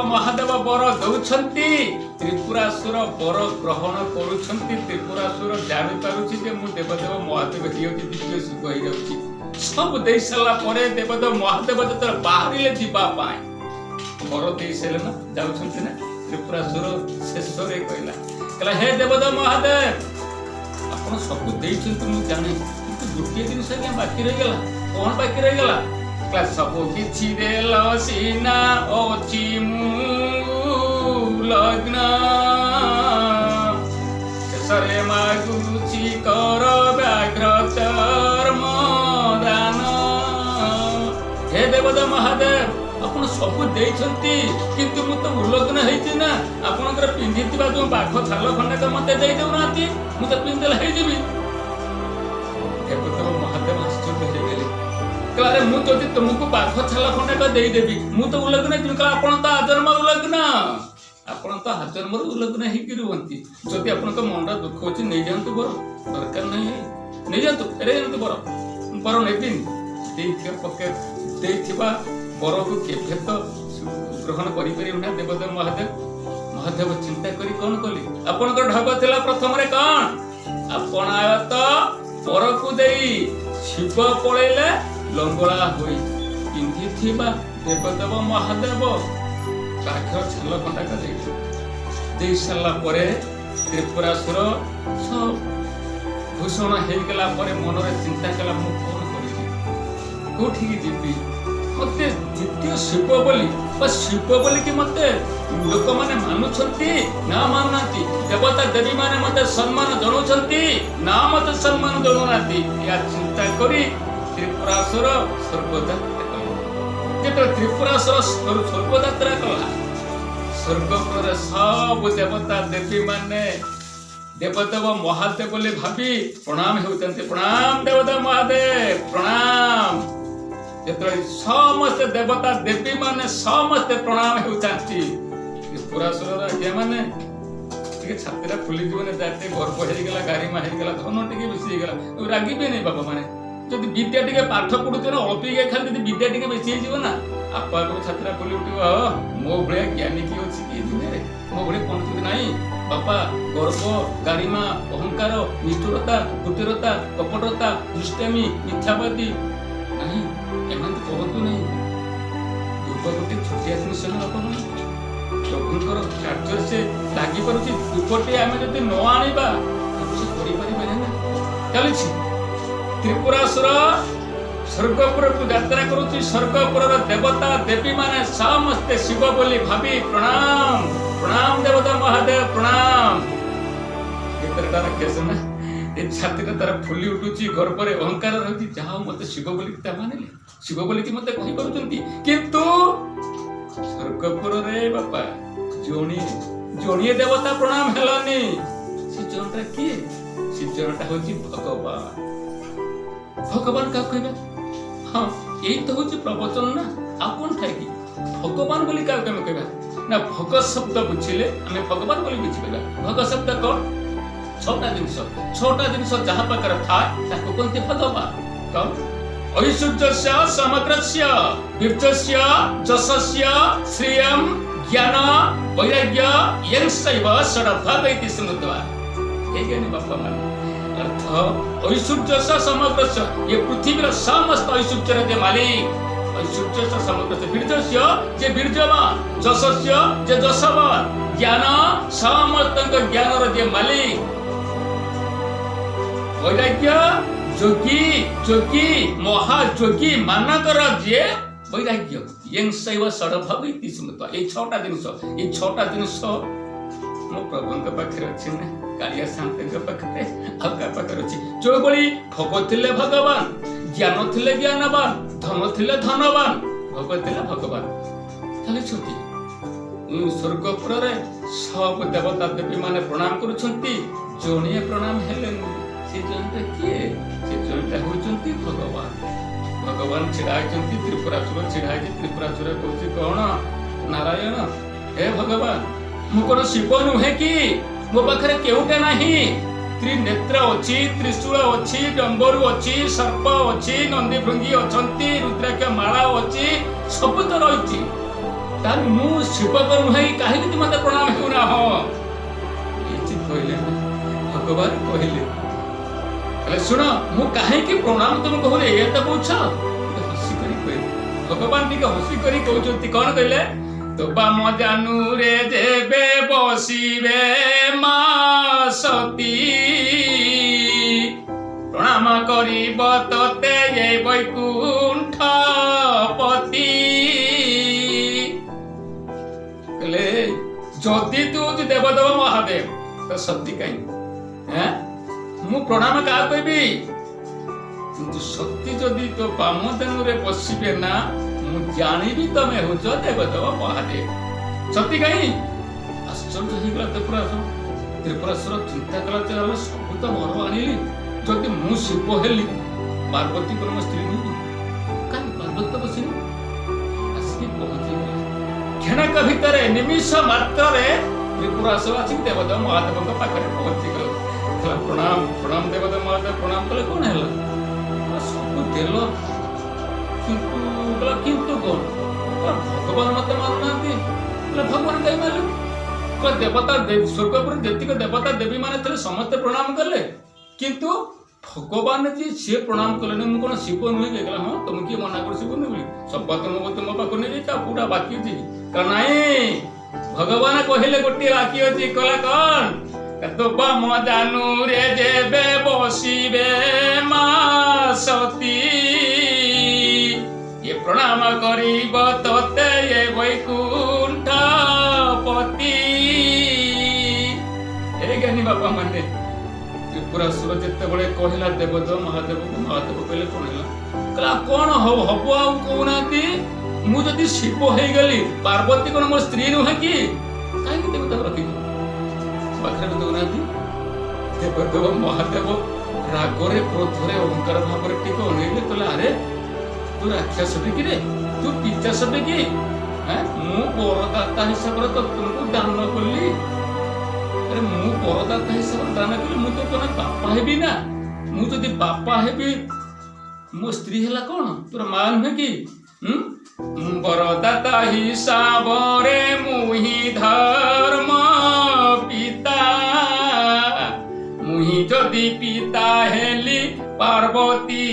महादेव बर दौरान त्रिपुरासुर बर ग्रहण करुछंती। त्रिपुरासुर जानी पारुछि जे मु देवदेव महादेव ही होछि द्वितीय सुख हो जाउछि। सब दे सारा परे देवदेव महादेव जत बाहरिले जीवा पाए बर दे सेले ना जाउछंती ना। त्रिपुरासुर शेष रे कहला हे देवदेव महादेव आपण सब देइछंती मु जाने, किंतु गोटे दिन से बाकी रह गेला। कोन बाकी रह गेला? सबु किछि देल सीना अछि लग्न शेषरे मागुछि कर व्याघ्र चर्म दान। हे देवदेव महादेव आपण सबु देइछंती, किंतु मु तो उल्लग्न हेछि ना। आपनकर पिंधितिबा जो बाघ छाल खंडक मते देइ देउनाती, मु तो पिंधल हे जिबी। देवदेव महादेव आश्चर्य हे गेले। कहले मु जदि तुमको बाघ छाल खंडक देई देबी, मु तो उल्लग्न कि आपण तो आजन्म उल्लग्न। आपण तो आजन्म उल्लग्न ही कि रुहंती। जदि आपनका मनरा दुख होछि नै जानतु बर, दरकार नै नै जानतु रे जानतु बर नेबिन देइथिया पके देइथिबा बर को केभे तो ग्रहण करि परिउ ना। देवदेव महादेव चिंता करी कोन कली? आपनका ढग थिला प्रथम रे कोन? आपण आयत पर को देई शिव पळेले लंगड़ा होई पिंधिथिबा देवदेव महादेव बाघ छाल खंडक देई सारा परे त्रिपुरासुर सब भूषण हो गला परे मनरे चिंता कला मु कोन करिबी, कोठी की जीवी? मते द्वितीय शिव बोली बा शिव बोली कि मते लोक माने मानुछंती ना मानुनाती। देवता देवी माने मते सम्मान जणुछंती ना मते सम्मान जणुनाती। या चिंता करी त्रिपुरासुर स्वर्गयात्रा कला। जेते त्रिपुरासुर स्वर्गयात्रा कला, स्वर्गपुर सब देवता देवी माने देवदेव महादेव बोले भाबी प्रणाम हेउतंती। प्रणाम देवदेव महादेव प्रणाम। जेते समस्त देवता देवी माने समस्त प्रणाम हेउतंती। त्रिपुरासुर राजा माने टिके छातीरा फुली जीवन जाते गर्व हेरि गेला, गारिमा हेरि गेला, धन टिके बेसी गेला। रागी भी नै बाबा माने जदि विद्या टिके पाठ पढुते न अल्पिके खाली जदि विद्या टिके बेसी हे जीव ना आपा को छात्रा फुली उठिबो। मो भलिया ज्ञानी की अछि कि दुनिया रे? मो भली पंडित नाही बापा। गर्व गारिमा अहंकार निष्ठुरता कुटिरता कपटता दुष्टामी मिथ्यावादी नाही एमन कहतु नाही। दुर्ग गोटे छोटिया जिनिस न आपण प्रभुଙ୍କର କାର୍ଯ୍ୟ से लागि परुछि। दुर्गटे आमे जदि न आनिबा କିଛି करि परिबे ना। चलिछि त्रिपुरासुर स्वर्गपुर को यात्रा करुछि। स्वर्गपुर देवता देवी माने समस्त शिव बोली भाबी प्रणाम प्रणाम देवता महादेव प्रणाम। भीतर तार केस ना ए छाती तार फुली उठुछि, घर पर अहंकार रहछि। जाओ मते शिव बोली ता मानेले, शिव बोली कि मते कहि करूछंती, किंतु स्वर्गपुर रे बापा जोणी देवता प्रणाम हेलानी। से जोणटा किए? से जोणटा होछि भगवान। भगवान का कहबे? हां एई तो होछि प्रवचन ना। आपन ठाई कि भगवान बोली का केमे कहबा ना? भग शब्द बुझिले आमे भगवान बोली बुझि पेबा। भग शब्द कोन? छोटा जिनिस जहा प्रकार थाए ताको कोनते भगवान कम। ऐश्वर्यस्य समग्रस्य वीर्यस्य जशस्य श्रियं ज्ञान वैराग्य यंसैव षडभाग इति स्मृत्वा। हे ज्ञानी बापा माने अर्थ ऐश्वर्यस्य समग्रस्य ये पृथ्वीर समस्त ऐश्वर्यर जे मालिक। ऐश्वर्यस्य समग्रस्य वीर्यस्य जे वीर्यवान, जशस्य जे जशवान, ज्ञान समस्त ज्ञानर जे मालिक, वैराग्य जोगी महाजोगी मानकर जे वैराग्य यंसैव षडभाग इति स्मृत्वा। ए छटा जिनिस मो प्रभुଙ୍କ पाखरे अछि ना। कालिया शांतଙ୍କ पाखरे आका पाखरे अछि। जो बळी भगत थिले भगवान, ज्ञान थिले ज्ञानवान, धन थिले धनवान, भगत थिले भगवान। खाली छुटी स्वर्गपुर रे सब देवता देवी माने प्रणाम करूछंती। जोनिए प्रणाम हेले से जोनटा किए? से जोनटा होचंती भगवान। भगवान छिड़ा होचंती। त्रिपुरासुर छिड़ा है। त्रिपुरासुर कहछि कोन? नारायण हे भगवान मु कोन शिव नुहे कि? मो पाखरे केउटा नाही। त्रिनेत्र अछि, त्रिशूल अछि, डंबरू अछि, सर्प अछि, नंदी भृंगी अछंती, रुद्राक्ष माला अछि, सब तो रहिछि। तार मु शिव को नुहे कहीं तुम मत प्रणाम हो ना हो ये कहले भगवान कहले सुन मु कहीं प्रणाम तुम कहले ये तो पूछ हसी करी कहले भगवान टिके हसी करी कहउछंती कोन कहले तो बाम जानू रे जेबे बसिबे मा सती प्रणाम करिब तते ये वैकुंठ पति कहले जदि तू देवदेव महादेव तो सती कहीं हैं मु प्रणाम का कहबी किंतु शक्ति जदि तो बामदेनु रे बसिबे ना मु जानिबी तमे होच देवदेव महादेव सती कहीं आश्चर्य हो गला त्रिपुरासुर चिंता कला चला सब तो मोर आनिली जदि मु शिव हेली पार्वती को स्त्री नु काई पार्वती बसिनी आसिकी पहुंची गला क्षणक भितर निमिष मात्र रे त्रिपुरासुर आसी देवदेव महादेव को पाखरे पहुंची गला प्रणाम प्रणाम देवदेव महादेव प्रणाम कले कौन है सब देल किंतु कौन भगवान मत मानुना भगवान कहीं मालूम देवता स्वर्गपुर जेतिक देवता देवी माने समस्ते प्रणाम कले किंतु भगवान जी सी प्रणाम कले मुझे कौन शिव नुहे कहला हाँ तुम किए मना कर शिव नुहे सब तुम पाक नहीं पूरा बाकी अच्छी नाई भगवान कहले गोटे बाकी अच्छी कहला कौन तो बाम जानू रे जेबे बसिबे मा सती ये प्रणाम करिब तते ये वैकुंठ पति हे ज्ञानी बापा माने त्रिपुरासुर जेते बळे कहला देवदेव महादेव को महादेव कहले कोन हला कहला कोन हबो आ कोनाती मु जदी शिव हे गली पार्वती कोन मो स्त्री नुहे की काई देवता रखी पाखरे दौनाती देवदेव महादेव रागरे क्रोधरे अहंकार भाव टीके अनेले कहले अरे तू राक्षस कि रे तू पिचास कि मु बरदाता हिसाब से तो तुमको दान कली अरे मु बरदाता हिसाब से दान कली मु तो कोन बापा हेबी ना मु जदि बापा हेबी मो स्त्री हला कोन तोर मां नुहे कि बरदाता हिसाब रे मुही धर्म पिता मुही जदि पिता हेली पार्वती